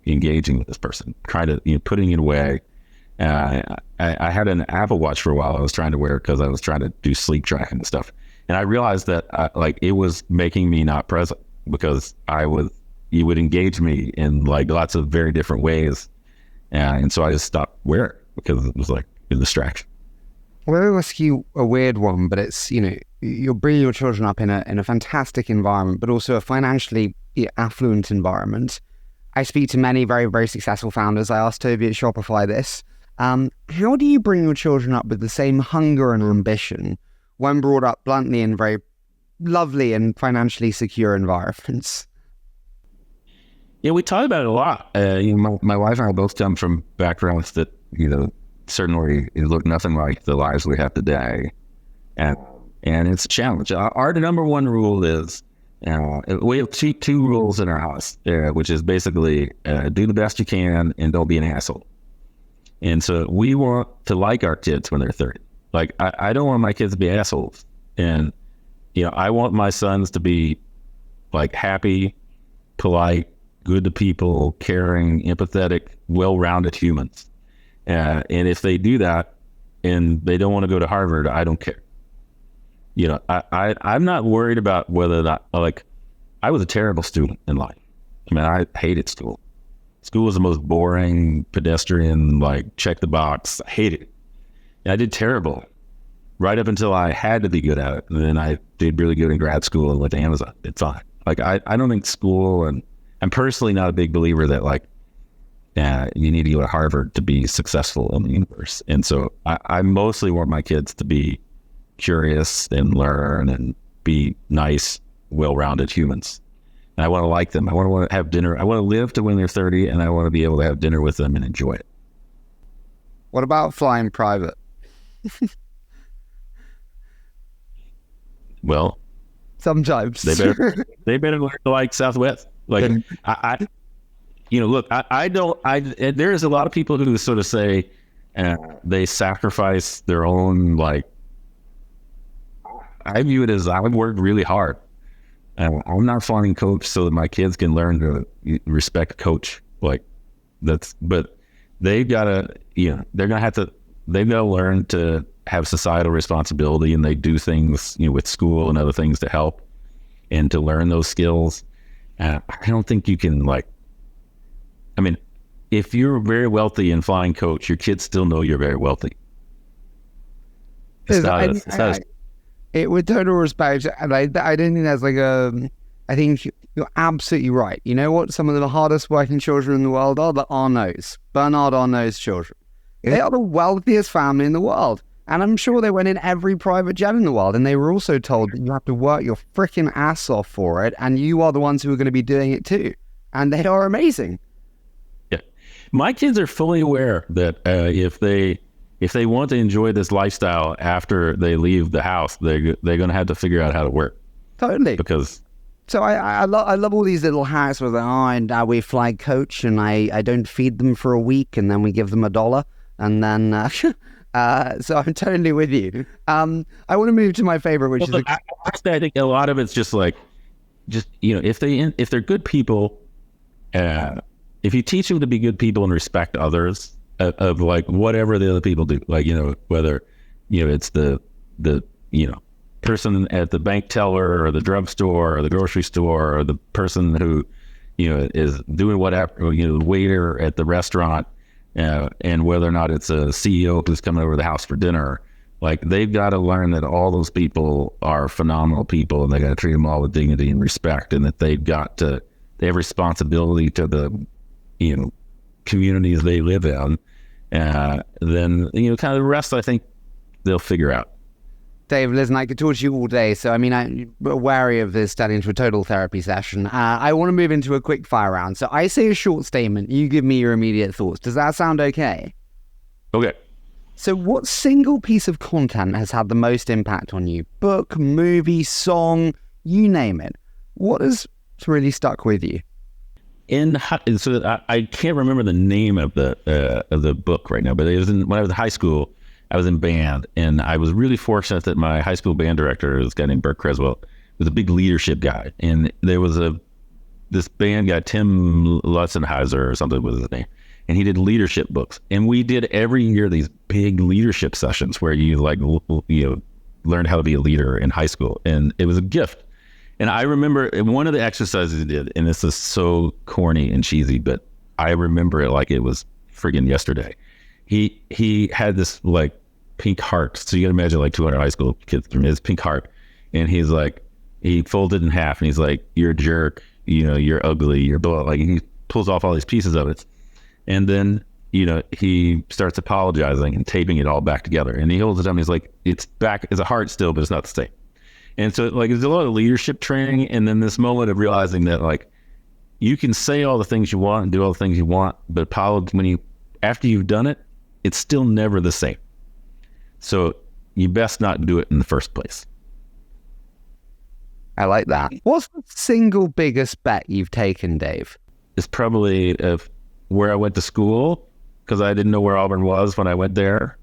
engaging with this person, trying to, putting it away. I had an Apple Watch for a while I was trying to wear because I was trying to do sleep tracking and stuff. And I realized that it was making me not present because you would engage me in like lots of very different ways. And so I just stopped wearing it because it was like a distraction. Well, I'll ask you a weird one, but it's, you're bringing your children up in a fantastic environment, but also a financially affluent environment. I speak to many very, very successful founders. I asked Toby at Shopify this. How do you bring your children up with the same hunger and ambition when brought up bluntly in very lovely and financially secure environments? Yeah, we talk about it a lot. My wife and I both come from backgrounds that, certainly look nothing like the lives we have today. And it's a challenge. Our number one rule is, we have two rules in our house, which is basically do the best you can and don't be an asshole. And so we want to like our kids when they're 30. Like, I don't want my kids to be assholes. And, I want my sons to be like happy, polite, good to people, caring, empathetic, well-rounded humans. And if they do that and they don't want to go to Harvard, I don't care. I'm not worried about whether or not, I was a terrible student in life. I mean, I hated school. School was the most boring, pedestrian, check the box. I hated it. And I did terrible right up until I had to be good at it. And then I did really good in grad school and went to Amazon. It's fine. I don't think school, and I'm personally not a big believer that you need to go to Harvard to be successful in the universe. And so I mostly want my kids to be curious and learn and be nice, well-rounded humans. And I want to like them. I want to have dinner. I want to live to when they're 30, and I want to be able to have dinner with them and enjoy it. What about flying private? Well, sometimes they better learn to like Southwest. Look, there's a lot of people who sort of say they sacrifice their own, I view it as I worked really hard. I'm not flying coach so that my kids can learn to respect coach. But they've got to, they've got to learn to have societal responsibility, and they do things, with school and other things to help and to learn those skills. I don't think you can if you're very wealthy and flying coach, your kids still know you're very wealthy. It with total respect, and I don't think that's I think you're absolutely right. You know what? Some of the hardest working children in the world are the Arnauds, Bernard Arnault's children. They are the wealthiest family in the world. And I'm sure they went in every private jet in the world, and they were also told that you have to work your freaking ass off for it, and you are the ones who are going to be doing it too. And they are amazing. Yeah. My kids are fully aware that if they want to enjoy this lifestyle after they leave the house, they're going to have to figure out how to work. Totally. Because so I love all these little hacks with and now we fly coach, and I don't feed them for a week, and then we give them $1, and then so I'm totally with you. I want to move to my favorite, which is I think a lot of it's just if they're good people, if you teach them to be good people and respect others of whatever the other people do, whether it's the person at the bank teller or the drugstore or the grocery store, or the person who is doing whatever, the waiter at the restaurant, and whether or not it's a CEO who's coming over to the house for dinner, Like they've got to learn that all those people are phenomenal people, and they got to treat them all with dignity and respect, and that they have responsibility to the, communities they live in. Then, kind of the rest, I think they'll figure out. Dave, listen, I could talk to you all day, so I'm wary of this turning into a total therapy session. I want to move into a quick fire round. So I say a short statement, you give me your immediate thoughts. Does that sound okay? Okay. So what single piece of content has had the most impact on you? Book, movie, song, you name it. What has really stuck with you? So I can't remember the name of the book right now, but it was when I was in high school. I was in band, and I was really fortunate that my high school band director, this guy named Bert Creswell, was a big leadership guy. And there was this band guy, Tim Lutzenheiser or something was his name, and he did leadership books. And we did every year these big leadership sessions where you learned how to be a leader in high school, and it was a gift. And I remember one of the exercises he did, and this is so corny and cheesy, but I remember it like it was friggin' yesterday. He had this like pink heart. So you can imagine like 200 high school kids, his pink heart. And he's like, he folded in half and he's like, you're a jerk, you're ugly, you're blah. Like he pulls off all these pieces of it. And then, he starts apologizing and taping it all back together. And he holds it up and he's like, it's back, it's a heart still, but it's not the same. And so like, there's a lot of leadership training. And then this moment of realizing that like, you can say all the things you want and do all the things you want, but after you've done it, it's still never the same. So you best not do it in the first place. I like that. What's the single biggest bet you've taken, Dave? It's probably where I went to school, because I didn't know where Auburn was when I went there.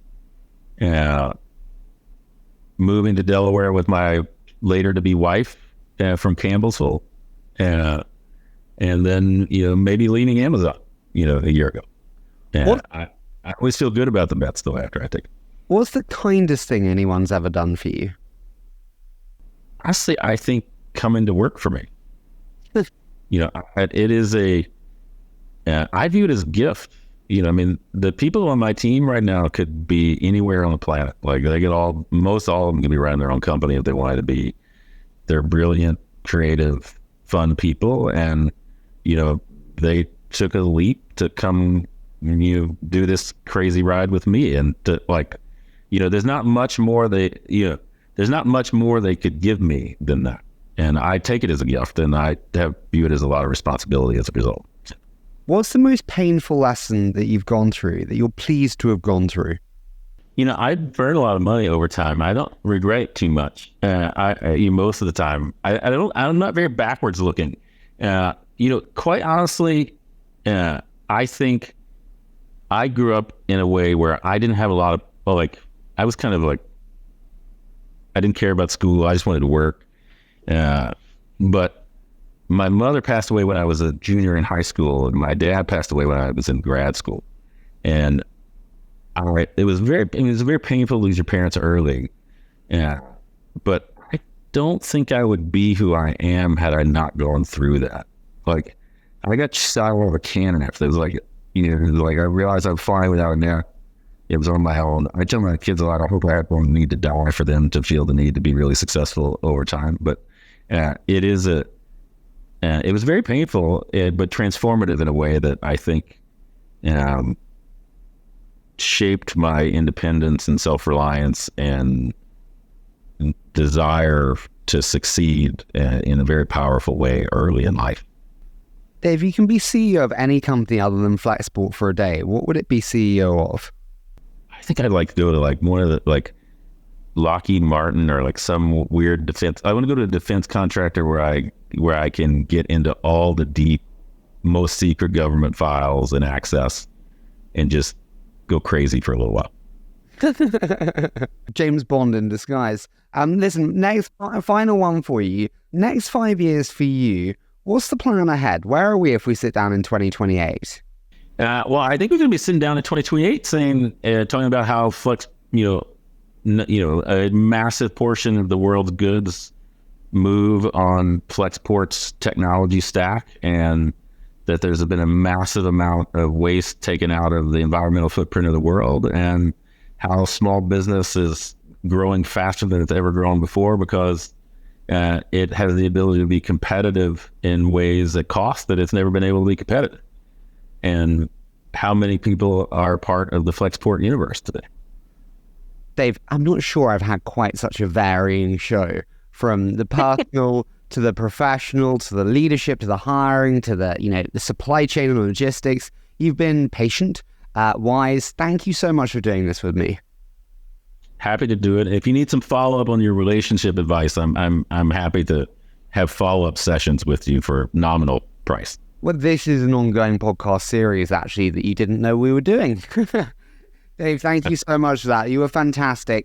Moving to Delaware with my later-to-be wife from Campbellsville. And then, maybe leaving Amazon, a year ago. And I always feel good about the bets, though, after I take it. What's the kindest thing anyone's ever done for you? Honestly, I think coming to work for me. It is I view it as a gift. The people on my team right now could be anywhere on the planet. Like they could most all of them can be running their own company if they wanted to be. They're brilliant, creative, fun people. And, they took a leap to come do this crazy ride with me, and to there's not much more they could give me than that, and I take it as a gift, and I view it as a lot of responsibility as a result. What's the most painful lesson that you've gone through that you're pleased to have gone through? I've burned a lot of money over time. I don't regret too much. Most of the time, I'm not very backwards looking. Quite honestly, I think I grew up in a way where I didn't have a lot of, I was kind of like, I didn't care about school. I just wanted to work. But my mother passed away when I was a junior in high school, and my dad passed away when I was in grad school. And it was very painful to lose your parents early. But I don't think I would be who I am had I not gone through that. Like, I got shot out of a cannon after. It was like, I realized I'm flying without a net. It was on my own. I tell my kids a lot, I hope I don't need to die for them to feel the need to be really successful over time. But it was very painful, but transformative in a way that I think shaped my independence and self-reliance and desire to succeed in a very powerful way early in life. Dave, you can be CEO of any company other than Flexport for a day. What would it be CEO of? I think I'd like to go to one of the Lockheed Martin or some weird defense. I want to go to a defense contractor where I can get into all the deep, most secret government files and access, and just go crazy for a little while. James Bond in disguise. Listen, next final one for you. Next 5 years for you. What's the plan ahead? Where are we if we sit down in 2028? Well, I think we're going to be sitting down in 2028 talking about how Flex, a massive portion of the world's goods move on Flexport's technology stack, and that there's been a massive amount of waste taken out of the environmental footprint of the world, and how small business is growing faster than it's ever grown before because it has the ability to be competitive in ways that cost that it's never been able to be competitive. And how many people are part of the Flexport universe today? Dave, I'm not sure I've had quite such a varying show, from the personal to the professional to the leadership to the hiring to the the supply chain and logistics. You've been patient, wise. Thank you so much for doing this with me. Happy to do it. If you need some follow up on your relationship advice, I'm happy to have follow up sessions with you for nominal price. Well, this is an ongoing podcast series actually that you didn't know we were doing. Dave, thank you so much for that. You were fantastic.